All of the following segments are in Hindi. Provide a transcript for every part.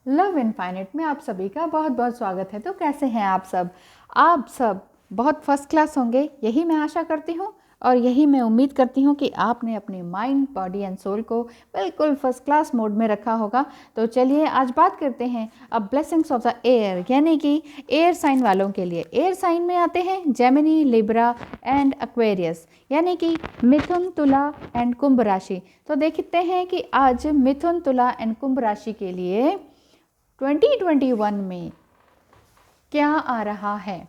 लव इनफाइनाइट में आप सभी का बहुत बहुत स्वागत है। तो कैसे हैं आप सब? आप सब बहुत फर्स्ट क्लास होंगे, यही मैं आशा करती हूँ और यही मैं उम्मीद करती हूँ कि आपने अपने माइंड, बॉडी एंड सोल को बिल्कुल फर्स्ट क्लास मोड में रखा होगा। तो चलिए आज बात करते हैं अब ब्लेसिंग्स ऑफ द एयर, यानी कि एयर साइन वालों के लिए। एयर साइन में आते हैं जेमिनी, लिब्रा एंड एक्वेरियस, यानी कि मिथुन, तुला एंड कुंभ राशि। तो देखते हैं कि आज मिथुन, तुला एंड कुंभ राशि के लिए 2021 में क्या आ रहा है।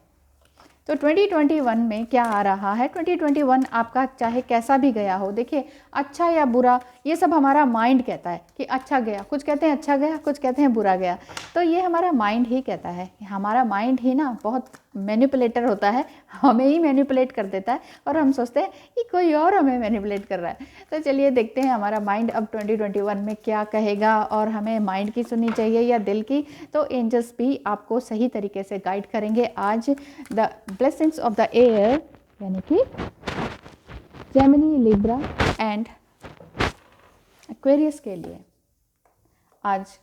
तो 2021 में क्या आ रहा है? 2021 आपका चाहे कैसा भी गया हो, देखिए अच्छा या बुरा ये सब हमारा माइंड कहता है कि अच्छा गया, कुछ कहते हैं अच्छा गया, कुछ कहते हैं बुरा गया। तो ये हमारा माइंड ही कहता है। हमारा माइंड ही ना बहुत मैनिपुलेटर होता है, हमें ही मैनिपुलेट कर देता है और हम सोचते हैं कि कोई और हमें मैनिपुलेट कर रहा है। तो चलिए देखते हैं हमारा माइंड अब 2021 में क्या कहेगा और हमें माइंड की सुननी चाहिए या दिल की। तो एंजल्स भी आपको सही तरीके से गाइड करेंगे आज the blessings of the air, यानी कि जेमिनी, लिब्रा एंड एक्वेरियस के लिए आज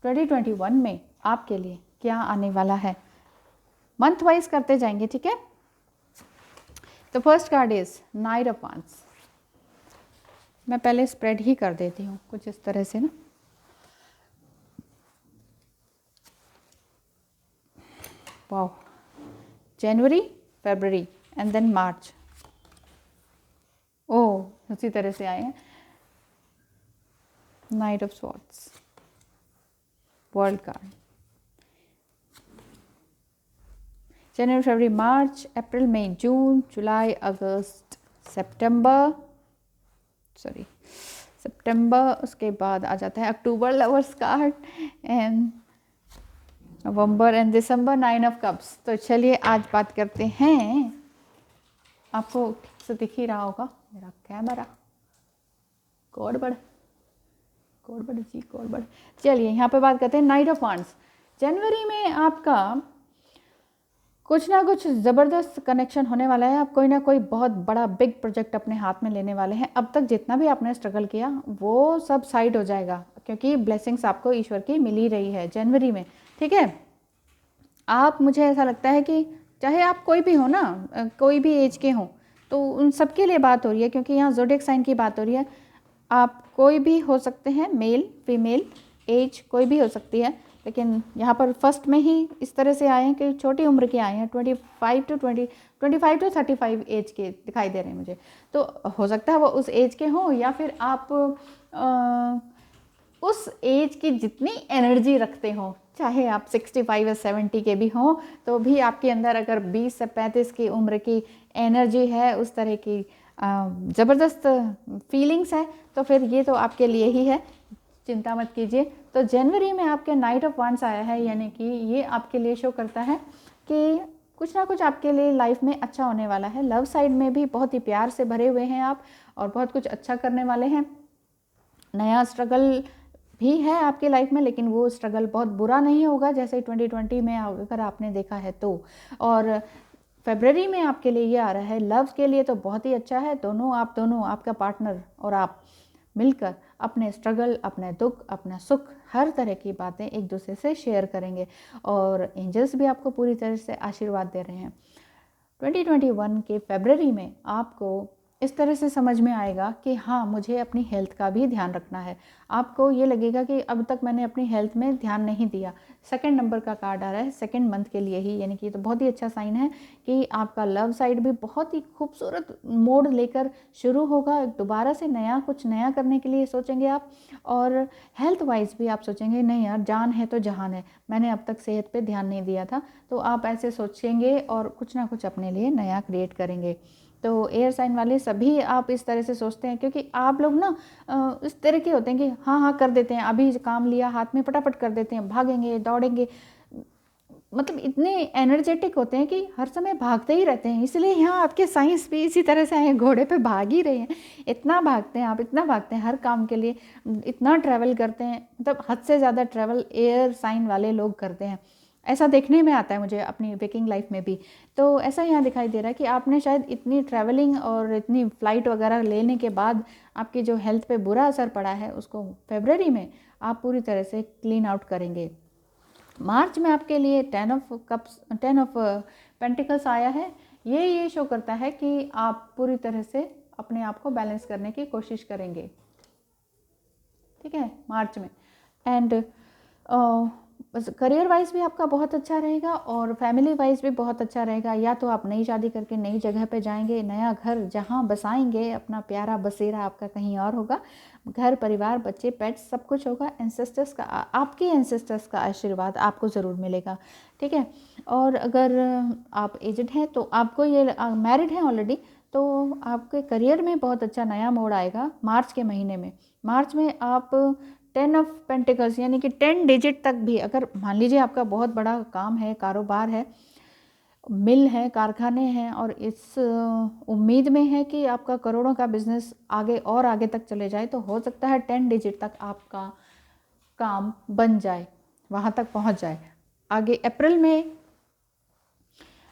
2021 में आपके लिए क्या आने वाला है। मंथ वाइज करते जाएंगे, ठीक है। तो first card is night of wands. मैं पहले स्प्रेड ही कर देती हूँ कुछ इस तरह से ना। वाओ, जनवरी, फरवरी एंड देन मार्च। ओह, उसी तरह से आए हैं। Knight of swords, world card. जनवरी, फरवरी, मार्च, अप्रैल, मई, जून, जुलाई, अगस्त, सितंबर, उसके बाद आ जाता है अक्टूबर, लवर्स कार्ड, एंड नवंबर एंड दिसंबर, नाइन ऑफ कप्स। तो चलिए आज बात करते हैं, आपको ठीक से दिख ही रहा होगा मेरा कैमरा। कोडबड़ जी, कोडबड़। चलिए यहाँ पे बात करते हैं नाइट ऑफ वांड्स। जनवरी में आपका कुछ ना कुछ ज़बरदस्त कनेक्शन होने वाला है। आप कोई ना कोई बहुत बड़ा बिग प्रोजेक्ट अपने हाथ में लेने वाले हैं। अब तक जितना भी आपने स्ट्रगल किया वो सब साइड हो जाएगा, क्योंकि ब्लेसिंग्स आपको ईश्वर की मिल ही रही है जनवरी में, ठीक है। आप, मुझे ऐसा लगता है कि चाहे आप कोई भी हो ना, कोई भी एज के हों, तो उन सब के लिए बात हो रही है, क्योंकि यहाँ ज़ोडिएक साइन की बात हो रही है। आप कोई भी हो सकते हैं, मेल, फीमेल, एज कोई भी हो सकती है, लेकिन यहाँ पर फर्स्ट में ही इस तरह से आए हैं कि छोटी उम्र के आए हैं। 25 टू 35 एज के दिखाई दे रहे हैं मुझे। तो हो सकता है वो उस एज के हों, या फिर आप उस एज की जितनी एनर्जी रखते हो, चाहे आप 65 या 70 के भी हों, तो भी आपके अंदर अगर 20 से 35 की उम्र की एनर्जी है, उस तरह की ज़बरदस्त फीलिंग्स है, तो फिर ये तो आपके लिए ही है, चिंता मत कीजिए। तो जनवरी में आपके नाइट ऑफ वांड्स आया है, यानी कि ये आपके लिए शो करता है कि कुछ ना कुछ आपके लिए लाइफ में अच्छा होने वाला है। लव साइड में भी बहुत ही प्यार से भरे हुए हैं आप और बहुत कुछ अच्छा करने वाले हैं। नया स्ट्रगल भी है आपकी लाइफ में, लेकिन वो स्ट्रगल बहुत बुरा नहीं होगा जैसे 2020 में अगर आपने देखा है तो। और फरवरी में आपके लिए ये आ रहा है, लव के लिए तो बहुत ही अच्छा है। आप दोनों, आपका पार्टनर और आप मिलकर अपने स्ट्रगल, अपने दुख, अपना सुख, हर तरह की बातें एक दूसरे से शेयर करेंगे और एंजल्स भी आपको पूरी तरह से आशीर्वाद दे रहे हैं। 2021 के फरवरी में आपको इस तरह से समझ में आएगा कि हाँ, मुझे अपनी हेल्थ का भी ध्यान रखना है। आपको ये लगेगा कि अब तक मैंने अपनी हेल्थ में ध्यान नहीं दिया। सेकंड नंबर का कार्ड आ रहा है सेकंड मंथ के लिए ही, यानी कि तो बहुत ही अच्छा साइन है कि आपका लव साइड भी बहुत ही खूबसूरत मोड़ लेकर शुरू होगा। दोबारा से कुछ नया करने के लिए सोचेंगे आप, और हेल्थ वाइज भी आप सोचेंगे नहीं यार, जान है तो जहान है, मैंने अब तक सेहत पर ध्यान नहीं दिया था। तो आप ऐसे सोचेंगे और कुछ ना कुछ अपने लिए नया क्रिएट करेंगे। तो एयर साइन वाले सभी आप इस तरह से सोचते हैं, क्योंकि आप लोग ना इस तरह के होते हैं कि हाँ हाँ कर देते हैं, अभी काम लिया हाथ में फटाफट कर देते हैं, भागेंगे दौड़ेंगे, मतलब इतने एनर्जेटिक होते हैं कि हर समय भागते ही रहते हैं। इसलिए यहाँ आपके साइंस भी इसी तरह से आए, घोड़े पे भाग ही रहे हैं। इतना भागते हैं आप, इतना भागते हैं हर काम के लिए, इतना ट्रैवल करते हैं, मतलब हद से ज़्यादा ट्रैवल एयर साइन वाले लोग करते हैं। ऐसा देखने में आता है मुझे अपनी वेकिंग लाइफ में भी। तो ऐसा यहाँ दिखाई दे रहा है कि आपने शायद इतनी ट्रैवलिंग और इतनी फ़्लाइट वगैरह लेने के बाद आपकी जो हेल्थ पे बुरा असर पड़ा है, उसको फरवरी में आप पूरी तरह से क्लीन आउट करेंगे। मार्च में आपके लिए 10 ऑफ पेंटिकल्स आया है। ये शो करता है कि आप पूरी तरह से अपने आप को बैलेंस करने की कोशिश करेंगे, ठीक है, मार्च में। एंड बस करियर वाइज भी आपका बहुत अच्छा रहेगा और फैमिली वाइज भी बहुत अच्छा रहेगा। या तो आप नई शादी करके नई जगह पे जाएंगे, नया घर जहाँ बसाएंगे, अपना प्यारा बसेरा आपका कहीं और होगा, घर परिवार बच्चे पेट्स सब कुछ होगा। एंसेस्टर्स का, आपके एंसेस्टर्स का आशीर्वाद आपको ज़रूर मिलेगा, ठीक है। और अगर आप एजड हैं तो आपको ये मैरिड हैं ऑलरेडी, तो आपके करियर में बहुत अच्छा नया मोड़ आएगा मार्च के महीने में। मार्च में आप 10 ऑफ पेंटिकल्स यानी कि 10 डिजिट तक भी, अगर मान लीजिए आपका बहुत बड़ा काम है, कारोबार है, मिल है, कारखाने हैं और इस उम्मीद में है कि आपका करोड़ों का बिजनेस आगे और आगे तक चले जाए, तो हो सकता है 10 डिजिट तक आपका काम बन जाए, वहाँ तक पहुँच जाए। आगे अप्रैल में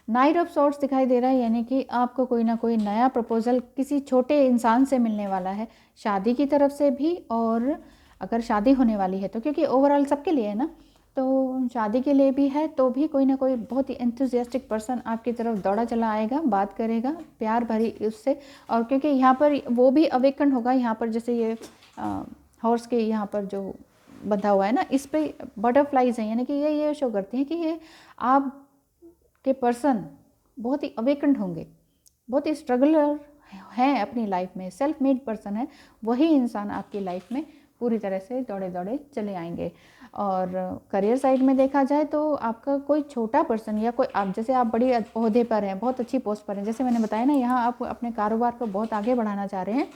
नाइट ऑफ सॉर्ट्स दिखाई दे रहा है, यानी कि आपको कोई ना कोई नया प्रपोजल किसी छोटे इंसान से मिलने वाला है, शादी की तरफ से भी, और अगर शादी होने वाली है तो, क्योंकि ओवरऑल सबके लिए है ना, तो शादी के लिए भी है तो भी कोई ना कोई बहुत ही एंथुजियास्टिक पर्सन आपकी तरफ दौड़ा चला आएगा, बात करेगा प्यार भरी उससे। और क्योंकि यहाँ पर वो भी अवेकन होगा, यहाँ पर जैसे ये हॉर्स के यहाँ पर जो बंधा हुआ है ना, इस पे बटरफ्लाइज हैं, यानी कि ये शो करती हैं कि ये आप के पर्सन बहुत ही अवेकन्ड होंगे, बहुत ही स्ट्रगलर हैं अपनी लाइफ में, सेल्फ मेड पर्सन है, वही इंसान आपकी लाइफ में पूरी तरह से दौड़े दौड़े चले आएंगे। और करियर साइड में देखा जाए तो आपका कोई छोटा पर्सन या कोई, आप जैसे आप बड़ी ओहदे पर हैं, बहुत अच्छी पोस्ट पर हैं, जैसे मैंने बताया ना, यहाँ आप अपने कारोबार को बहुत आगे बढ़ाना चाह रहे हैं,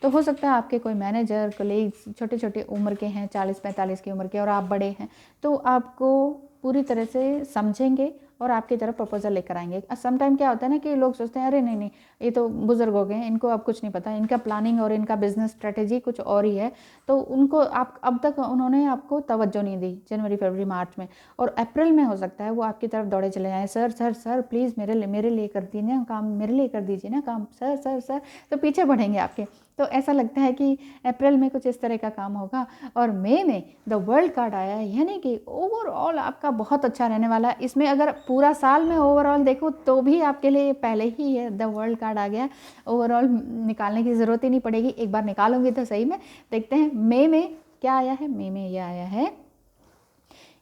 तो हो सकता है आपके कोई मैनेजर कलीग्स छोटे छोटे उम्र के हैं, 40-45 की उम्र के, और आप बड़े हैं, तो आपको पूरी तरह से समझेंगे और आपकी तरफ प्रपोजल लेकर आएंगे। समटाइम क्या होता है ना कि लोग सोचते हैं अरे नहीं नहीं, ये तो बुजुर्ग हो गए हैं, इनको अब कुछ नहीं पता, इनका प्लानिंग और इनका बिजनेस स्ट्रेटेजी कुछ और ही है, तो उनको आप अब तक उन्होंने आपको तवज्जो नहीं दी जनवरी फरवरी मार्च में। और अप्रैल में हो सकता है वो आपकी तरफ दौड़े चले जाएँ, सर सर सर प्लीज़ मेरे लिए कर दीजिए ना काम, मेरे लिए कर दीजिए ना काम, सर सर सर, तो पीछे बढ़ेंगे आपके। तो ऐसा लगता है कि अप्रैल में कुछ इस तरह का काम होगा। और मई में द वर्ल्ड कार्ड आया है, यानी कि ओवरऑल आपका बहुत अच्छा रहने वाला है। इसमें अगर पूरा साल में ओवरऑल देखो तो भी आपके लिए पहले ही है द वर्ल्ड कार्ड आ गया, ओवरऑल निकालने की ज़रूरत ही नहीं पड़ेगी, एक बार निकालूंगी तो सही में। देखते हैं मई में क्या आया है। मई में यह आया है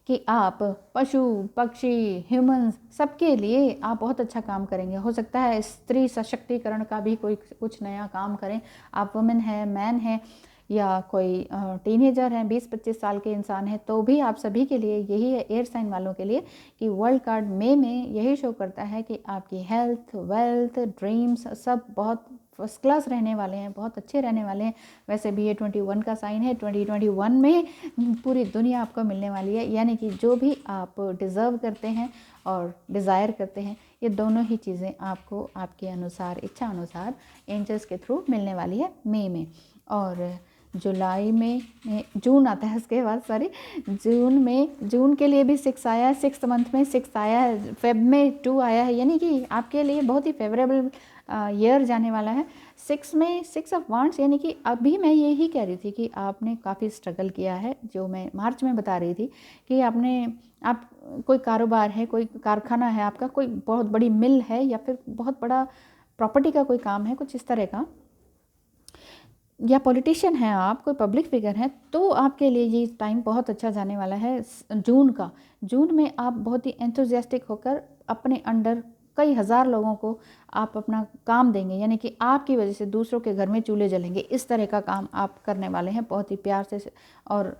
कि आप पशु पक्षी ह्यूमंस सबके लिए आप बहुत अच्छा काम करेंगे। हो सकता है स्त्री सशक्तिकरण का भी कोई कुछ नया काम करें, आप वुमेन है, मैन है, या कोई टीनेजर हैं, 20-25 साल के इंसान हैं, तो भी आप सभी के लिए यही है, एयर साइन वालों के लिए, कि वर्ल्ड कार्ड मई में यही शो करता है कि आपकी हेल्थ, वेल्थ, ड्रीम्स सब बहुत फर्स्ट क्लास रहने वाले हैं, बहुत अच्छे रहने वाले हैं। वैसे भी ये 21 का साइन है, 2021 में पूरी दुनिया आपको मिलने वाली है, यानी कि जो भी आप डिज़र्व करते हैं और डिज़ायर करते हैं, ये दोनों ही चीज़ें आपको आपके अनुसार, इच्छा अनुसार एंजल्स के थ्रू मिलने वाली है मई में। और जुलाई में जून आता है उसके बाद, सॉरी, जून के लिए भी 6 आया है, 6th मंथ में 6 आया है, फेब में 2 आया है, यानी कि आपके लिए बहुत ही फेवरेबल ईयर जाने वाला है। 6 में 6 ऑफ वांड्स, यानी कि अभी मैं यही कह रही थी कि आपने काफ़ी स्ट्रगल किया है, जो मैं मार्च में बता रही थी कि आप कोई कारोबार है, कोई कारखाना है आपका, कोई बहुत बड़ी मिल है, या फिर बहुत बड़ा प्रॉपर्टी का कोई काम है, कुछ इस तरह का, या पॉलिटिशियन हैं आप, कोई पब्लिक फिगर हैं, तो आपके लिए ये टाइम बहुत अच्छा जाने वाला है जून का। जून में आप बहुत ही एंथुजियास्टिक होकर अपने अंडर कई हज़ार लोगों को आप अपना काम देंगे, यानी कि आपकी वजह से दूसरों के घर में चूल्हे जलेंगे, इस तरह का काम आप करने वाले हैं, बहुत ही प्यार से और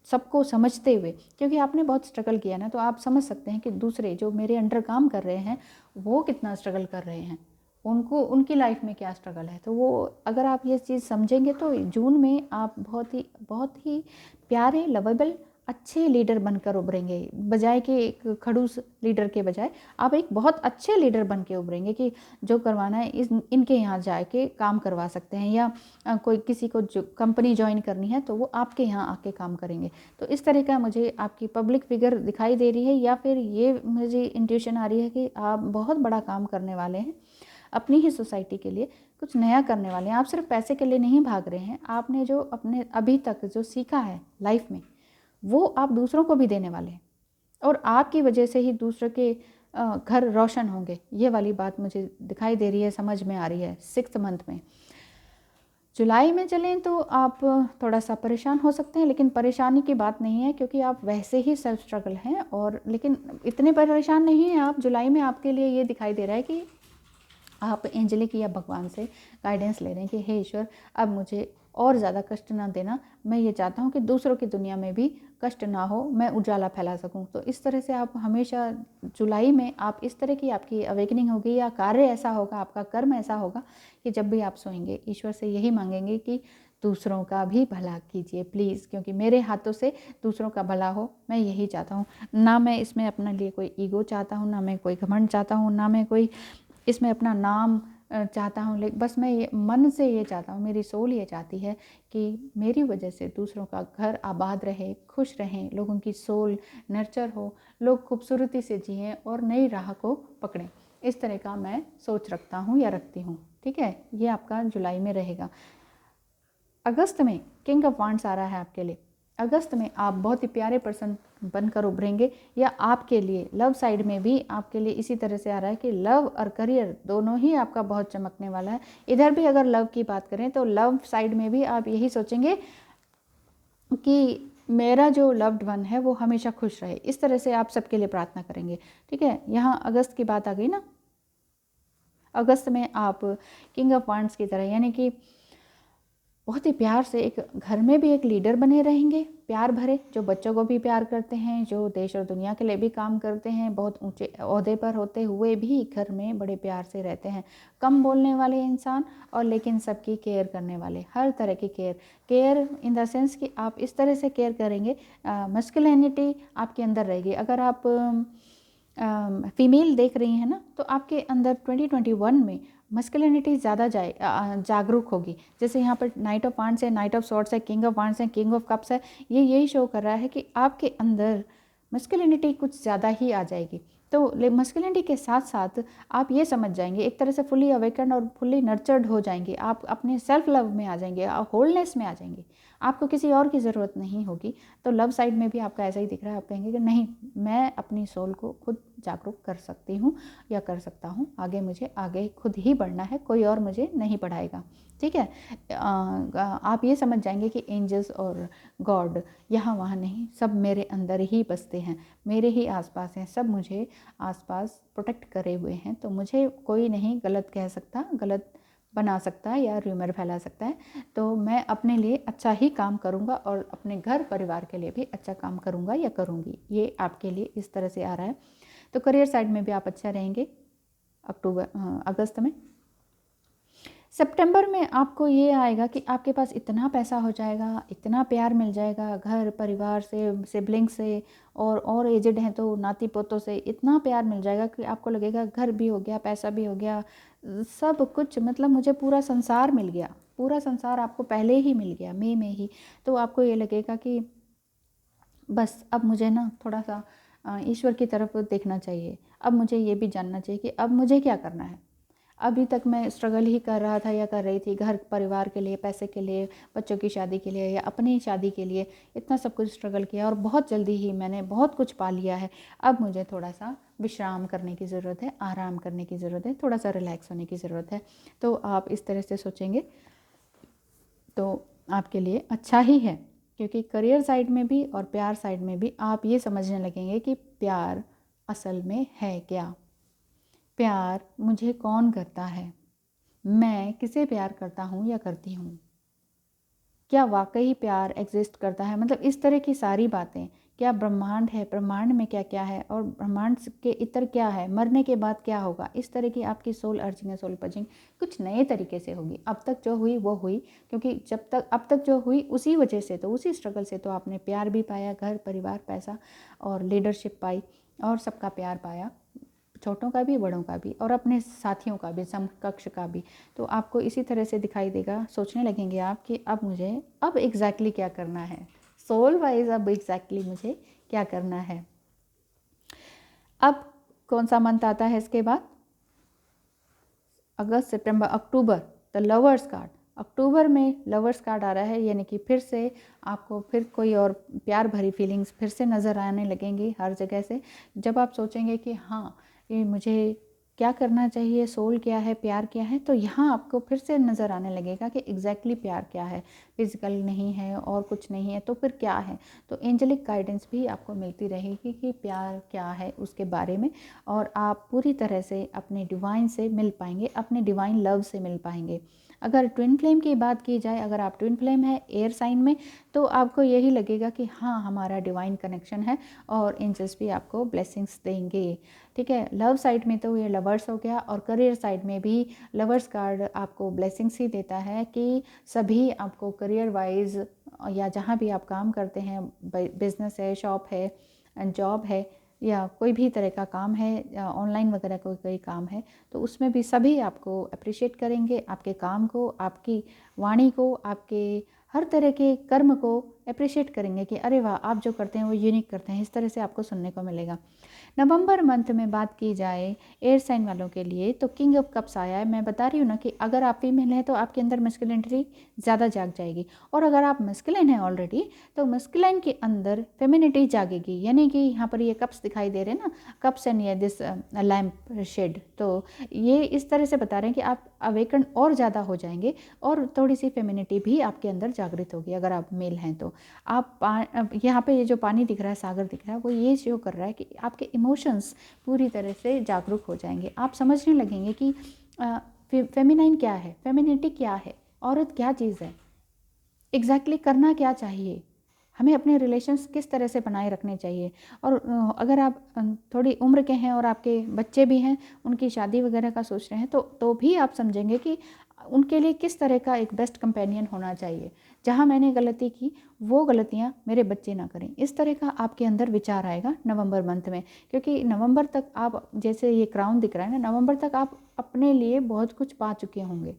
सबको समझते हुए, क्योंकि आपने बहुत स्ट्रगल किया ना, तो आप समझ सकते हैं कि दूसरे जो मेरे अंडर काम कर रहे हैं वो कितना स्ट्रगल कर रहे हैं, उनको उनकी लाइफ में क्या स्ट्रगल है। तो वो अगर आप ये चीज़ समझेंगे तो जून में आप बहुत ही प्यारे, लवेबल, अच्छे लीडर बनकर उभरेंगे, बजाय कि एक खड़ूस लीडर के बजाय आप एक बहुत अच्छे लीडर बन के उभरेंगे कि जो करवाना है इनके यहाँ जाके काम करवा सकते हैं, या कोई किसी को जो कंपनी ज्वाइन करनी है तो वो आपके यहाँ आके काम करेंगे। तो इस तरह का मुझे आपकी पब्लिक फिगर दिखाई दे रही है, या फिर ये मुझे इंट्यूशन आ रही है कि आप बहुत बड़ा काम करने वाले हैं। अपनी ही सोसाइटी के लिए कुछ नया करने वाले हैं। आप सिर्फ पैसे के लिए नहीं भाग रहे हैं, आपने जो अपने अभी तक जो सीखा है लाइफ में वो आप दूसरों को भी देने वाले हैं और आपकी वजह से ही दूसरों के घर रोशन होंगे। ये वाली बात मुझे दिखाई दे रही है, समझ में आ रही है 6th मंथ में। जुलाई में चलें तो आप थोड़ा सा परेशान हो सकते हैं, लेकिन परेशानी की बात नहीं है क्योंकि आप वैसे ही सेल्फ स्ट्रगल हैं और लेकिन इतने परेशान नहीं हैं आप। जुलाई में आपके लिए ये दिखाई दे रहा है कि आप एंजलिक या भगवान से गाइडेंस ले रहे हैं कि हे ईश्वर, अब मुझे और ज़्यादा कष्ट ना देना, मैं ये चाहता हूँ कि दूसरों की दुनिया में भी कष्ट ना हो, मैं उजाला फैला सकूँ। तो इस तरह से आप हमेशा जुलाई में आप इस तरह की आपकी अवेकनिंग होगी या कार्य ऐसा होगा, आपका कर्म ऐसा होगा कि जब भी आप सोएंगे ईश्वर से यही मांगेंगे कि दूसरों का भी भला कीजिए प्लीज़, क्योंकि मेरे हाथों से दूसरों का भला हो, मैं यही चाहता हूँ। ना मैं इसमें अपने लिए कोई ईगो चाहता हूँ, ना मैं कोई घमंड चाहता हूँ, ना मैं कोई इसमें अपना नाम चाहता हूँ, लेकिन बस मैं ये मन से ये चाहता हूँ, मेरी सोल ये चाहती है कि मेरी वजह से दूसरों का घर आबाद रहे, खुश रहें, लोगों की सोल नर्चर हो, लोग खूबसूरती से जिएं और नई राह को पकड़ें। इस तरह का मैं सोच रखता हूँ या रखती हूँ। ठीक है, ये आपका जुलाई में रहेगा। अगस्त में किंग ऑफ वांड्स आ रहा है आपके लिए। अगस्त में आप बहुत ही प्यारे पर्सन बनकर उभरेंगे, या आपके लिए लव साइड में भी आपके लिए इसी तरह से आ रहा है कि लव और करियर दोनों ही आपका बहुत चमकने वाला है। इधर भी अगर लव की बात करें तो लव साइड में भी आप यही सोचेंगे कि मेरा जो लव्ड वन है वो हमेशा खुश रहे। इस तरह से आप सबके लिए प्रार्थना करेंगे। ठीक है, यहाँ अगस्त की बात आ गई ना। अगस्त में आप किंग ऑफ वांड्स की तरह, यानी कि बहुत ही प्यार से एक घर में भी एक लीडर बने रहेंगे, प्यार भरे, जो बच्चों को भी प्यार करते हैं, जो देश और दुनिया के लिए भी काम करते हैं, बहुत ऊंचे ओहदे पर होते हुए भी घर में बड़े प्यार से रहते हैं। कम बोलने वाले इंसान और लेकिन सबकी केयर करने वाले, हर तरह की केयर इन द सेंस कि आप इस तरह से केयर करेंगे, मस्कुलिनिटी आपके अंदर रहेगी। अगर आप फीमेल देख रही हैं ना, तो आपके अंदर 2021 में मस्कुलिनिटी ज़्यादा जागरूक होगी। जैसे यहाँ पर नाइट ऑफ वांड्स है, नाइट ऑफ सॉर्ड्स है, किंग ऑफ वांड्स है, किंग ऑफ कप्स है, ये यही शो कर रहा है कि आपके अंदर मस्कुलिनिटी कुछ ज़्यादा ही आ जाएगी। तो मस्कुलिनिटी के साथ साथ आप ये समझ जाएंगे, एक तरह से फुली अवेकन और फुली नर्चर्ड हो जाएंगे, आप अपने सेल्फ लव में आ जाएंगे, आप होलनेस में आ जाएंगे, आपको किसी और की ज़रूरत नहीं होगी। तो लव साइड में भी आपका ऐसा ही दिख रहा है, आप कहेंगे कि नहीं, मैं अपनी सोल को खुद जागरूक कर सकती हूँ या कर सकता हूँ, आगे मुझे आगे खुद ही बढ़ना है, कोई और मुझे नहीं पढ़ाएगा। ठीक है, आप ये समझ जाएंगे कि एंजल्स और गॉड यहाँ वहाँ नहीं, सब मेरे अंदर ही बसते हैं, मेरे ही आसपास हैं, सब मुझे आसपास प्रोटेक्ट करे हुए हैं, तो मुझे कोई नहीं गलत कह सकता, गलत बना सकता है या र्यूमर फैला सकता है। तो मैं अपने लिए अच्छा ही काम करूँगा और अपने घर परिवार के लिए भी अच्छा काम करूँगा या करूँगी। ये आपके लिए इस तरह से आ रहा है। तो करियर साइड में भी आप अच्छा रहेंगे अगस्त में। सितंबर में आपको ये आएगा कि आपके पास इतना पैसा हो जाएगा, इतना प्यार मिल जाएगा, घर परिवार से, सिबलिंग से, और एजेड हैं तो नाती पोतों से इतना प्यार मिल जाएगा कि आपको लगेगा घर भी हो गया, पैसा भी हो गया, सब कुछ, मतलब मुझे पूरा संसार मिल गया, पूरा संसार आपको पहले ही मिल गया मई में ही। तो आपको ये लगेगा कि बस अब मुझे ना थोड़ा सा ईश्वर की तरफ देखना चाहिए, अब मुझे ये भी जानना चाहिए कि अब मुझे क्या करना है। अभी तक मैं स्ट्रगल ही कर रहा था या कर रही थी, घर परिवार के लिए, पैसे के लिए, बच्चों की शादी के लिए या अपनी शादी के लिए, इतना सब कुछ स्ट्रगल किया और बहुत जल्दी ही मैंने बहुत कुछ पा लिया है। अब मुझे थोड़ा सा विश्राम करने की ज़रूरत है, आराम करने की ज़रूरत है, थोड़ा सा रिलैक्स होने की ज़रूरत है। तो आप इस तरह से सोचेंगे तो आपके लिए अच्छा ही है, क्योंकि करियर साइड में भी और प्यार साइड में भी आप ये समझने लगेंगे कि प्यार असल में है क्या, प्यार मुझे कौन करता है, मैं किसे प्यार करता हूँ या करती हूँ, क्या वाकई प्यार एग्जिस्ट करता है, मतलब इस तरह की सारी बातें, क्या ब्रह्मांड है, ब्रह्मांड में क्या क्या है और ब्रह्मांड के इतर क्या है, मरने के बाद क्या होगा, इस तरह की आपकी सोल अर्जिंग है, सोल पर्जिंग कुछ नए तरीके से होगी। अब तक जो हुई वो हुई, क्योंकि जब तक अब तक जो हुई उसी वजह से, तो उसी स्ट्रगल से तो आपने प्यार भी पाया, घर परिवार पैसा और लीडरशिप पाई और सबका प्यार पाया, छोटों का भी बड़ों का भी और अपने साथियों का भी, समकक्ष का भी। तो आपको इसी तरह से दिखाई देगा, सोचने लगेंगे आप कि अब मुझे अब एग्जैक्टली क्या करना है, सोल वाइज अब एग्जैक्टली मुझे क्या करना है। अब कौन सा मंथ आता है इसके बाद, अगस्त, सितंबर, अक्टूबर, द लवर्स कार्ड, अक्टूबर में लवर्स कार्ड आ रहा है, यानी कि फिर से आपको फिर कोई और प्यार भरी फीलिंग्स फिर से नज़र आने लगेंगी हर जगह से। जब आप सोचेंगे कि हाँ, ये मुझे क्या करना चाहिए, सोल क्या है, प्यार क्या है, तो यहाँ आपको फिर से नज़र आने लगेगा कि एग्जैक्टली प्यार क्या है। फिजिकल नहीं है और कुछ नहीं है तो फिर क्या है। तो एंजेलिक गाइडेंस भी आपको मिलती रहेगी कि प्यार क्या है उसके बारे में, और आप पूरी तरह से अपने डिवाइन से मिल पाएंगे, अपने डिवाइन लव से मिल पाएंगे। अगर ट्विन फ्लेम की बात की जाए, अगर आप ट्विन फ्लेम है एयर साइन में, तो आपको यही लगेगा कि हाँ, हमारा डिवाइन कनेक्शन है और एंजल्स भी आपको ब्लेसिंग्स देंगे। ठीक है, लव साइड में तो ये लवर्स हो गया, और करियर साइड में भी लवर्स कार्ड आपको ब्लेसिंग्स ही देता है कि सभी आपको करियर वाइज या जहाँ भी आप काम करते हैं, बिजनेस है, शॉप है, जॉब है, या कोई भी तरह का काम है, ऑनलाइन वगैरह कोई काम है, तो उसमें भी सभी आपको अप्रिशिएट करेंगे, आपके काम को, आपकी वाणी को, आपके हर तरह के कर्म को अप्रिशिएट करेंगे कि अरे वाह, आप जो करते हैं वो यूनिक करते हैं। इस तरह से आपको सुनने को मिलेगा। नवंबर मंथ में बात की जाए एयर साइन वालों के लिए, तो किंग ऑफ कप्स आया है। मैं बता रही हूँ ना कि अगर आप फीमेल हैं तो आपके अंदर मस्कुलिनिटी ज़्यादा जाग जाएगी, और अगर आप मस्कुलिन हैं ऑलरेडी तो मस्कुलिन के अंदर फेमिनिटी जागेगी। यानी कि यहाँ पर ये कप्स दिखाई दे रहे हैं ना, कप्स एंड ये दिस लैम्प शेड, तो ये इस तरह से बता रहे हैं कि आप अवेकन और ज़्यादा हो जाएंगे, और थोड़ी सी फेमिनिटी भी आपके अंदर जागृत होगी अगर आप मेल हैं तो। आप यहाँ पे ये जो पानी दिख रहा है, सागर दिख रहा है, वो ये शो कर रहा है कि आपके इमोशंस पूरी तरह से जागरूक हो जाएंगे। आप समझने लगेंगे कि फेमिनाइन क्या है, फेमिनिटी क्या है, औरत क्या चीज़ है, एग्जैक्टली करना क्या चाहिए, हमें अपने रिलेशंस किस तरह से बनाए रखने चाहिए। और अगर आप थोड़ी उम्र के हैं और आपके बच्चे भी हैं, उनकी शादी वगैरह का सोच रहे हैं, तो भी आप समझेंगे कि उनके लिए किस तरह का एक बेस्ट कंपेनियन होना चाहिए। जहाँ मैंने गलती की वो गलतियाँ मेरे बच्चे ना करें, इस तरह का आपके अंदर विचार आएगा नवंबर मंथ में। क्योंकि नवंबर तक आप, जैसे ये क्राउन दिख रहा है ना, नवंबर तक आप अपने लिए बहुत कुछ पा चुके होंगे।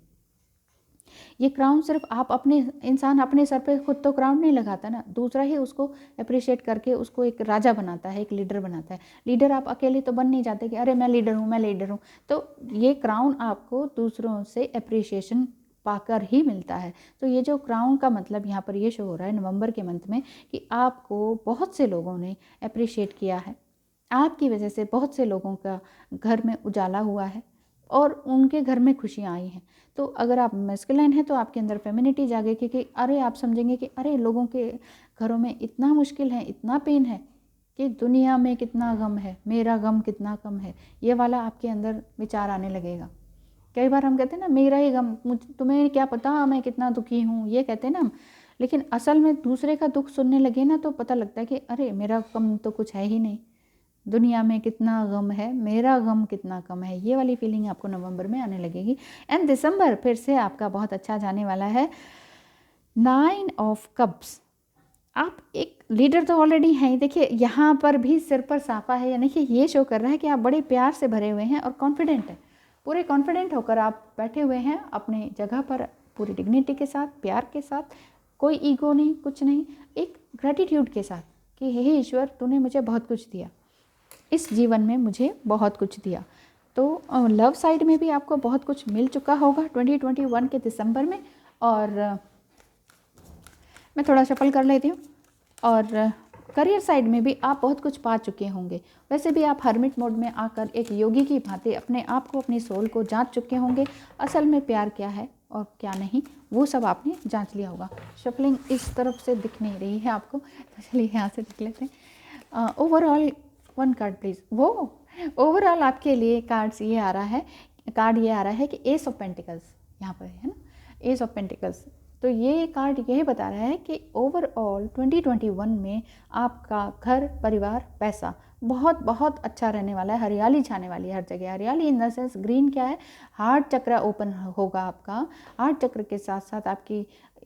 ये क्राउन सिर्फ आप अपने, इंसान अपने सर पे खुद तो क्राउन नहीं लगाता ना, दूसरा ही उसको अप्रिशिएट करके उसको एक राजा बनाता है, एक लीडर बनाता है। लीडर आप अकेले तो बन नहीं जाते कि अरे मैं लीडर हूँ, मैं लीडर हूँ। तो ये क्राउन आपको दूसरों से अप्रिशिएशन पाकर ही मिलता है। तो ये जो क्राउन का मतलब यहाँ पर ये शो हो रहा है नवंबर के मंथ में कि आपको बहुत से लोगों ने अप्रिशिएट किया है, आपकी वजह से बहुत से लोगों का घर में उजाला हुआ है और उनके घर में खुशियाँ आई हैं। तो अगर आप मैस्कुलिन हैं तो आपके अंदर फेमिनिटी जागेगी कि अरे, आप समझेंगे कि अरे, लोगों के घरों में इतना मुश्किल है, इतना पेन है कि दुनिया में कितना गम है, मेरा गम कितना कम है, ये वाला आपके अंदर विचार आने लगेगा। कई बार हम कहते हैं ना, मेरा ही गम, तुम्हें क्या पता मैं कितना दुखी हूँ, ये कहते हैं ना हम। लेकिन असल में दूसरे का दुख सुनने लगे ना तो पता लगता है कि अरे, मेरा गम तो कुछ है ही नहीं, दुनिया में कितना गम है, मेरा गम कितना कम है। ये वाली फीलिंग आपको नवंबर में आने लगेगी। एंड दिसंबर फिर से आपका बहुत अच्छा जाने वाला है। 9 ऑफ कप्स, आप एक लीडर तो ऑलरेडी हैं ही। देखिए यहाँ पर भी सिर पर साफा है, यानी कि ये शो कर रहा है कि आप बड़े प्यार से भरे हुए हैं और कॉन्फिडेंट हैं। पूरे कॉन्फिडेंट होकर आप बैठे हुए हैं अपनी जगह पर, पूरी डिग्निटी के साथ, प्यार के साथ, कोई ईगो नहीं, कुछ नहीं, एक ग्रैटिट्यूड के साथ कि हे ईश्वर, तूने मुझे बहुत कुछ दिया, इस जीवन में मुझे बहुत कुछ दिया। तो लव साइड में भी आपको बहुत कुछ मिल चुका होगा 2021 के दिसंबर में। और मैं थोड़ा शफल कर लेती हूँ। और करियर साइड में भी आप बहुत कुछ पा चुके होंगे। वैसे भी आप हर्मिट मोड में आकर एक योगी की भांति अपने आप को, अपनी सोल को जांच चुके होंगे। असल में प्यार क्या है और क्या नहीं, वो सब आपने जांच लिया होगा। शफलिंग इस तरफ से दिख नहीं रही है आपको, तो चलिए यहाँ से देख लेते हैं। Overall 1 card please. वो ओवरऑल आपके लिए कार्ड्स ये आ रहा है, कार्ड ये आ रहा है कि एस ऑफ पेंटिकल्स यहाँ पर है ना, एस ऑफ पेंटिकल्स। तो ये कार्ड यही बता रहा है कि ओवरऑल 2021 में आपका घर, परिवार, पैसा बहुत बहुत अच्छा रहने वाला है। हरियाली छाने वाली है हर जगह। हरियाली इन द सेंस ग्रीन क्या है, हार्ट चक्र ओपन होगा आपका। हार्ट चक्र के साथ साथ आपकी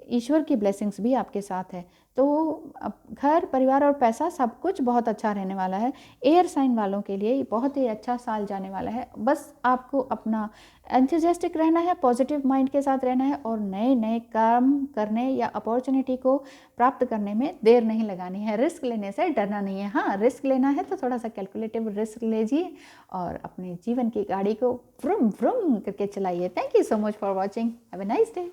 ईश्वर की ब्लेसिंग्स भी आपके साथ है। तो घर, परिवार और पैसा सब कुछ बहुत अच्छा रहने वाला है। एयर साइन वालों के लिए बहुत ही अच्छा साल जाने वाला है। बस आपको अपना एंथुसियास्टिक रहना है, पॉजिटिव माइंड के साथ रहना है और नए नए काम करने या अपॉर्चुनिटी को प्राप्त करने में देर नहीं लगानी है। रिस्क लेने से डरना नहीं है। हाँ, रिस्क लेना है तो थोड़ा सा कैलकुलेटिव रिस्क लीजिए और अपने जीवन की गाड़ी को व्रुम व्रुम करके चलाइए। Thank you so much for watching. Have a nice day.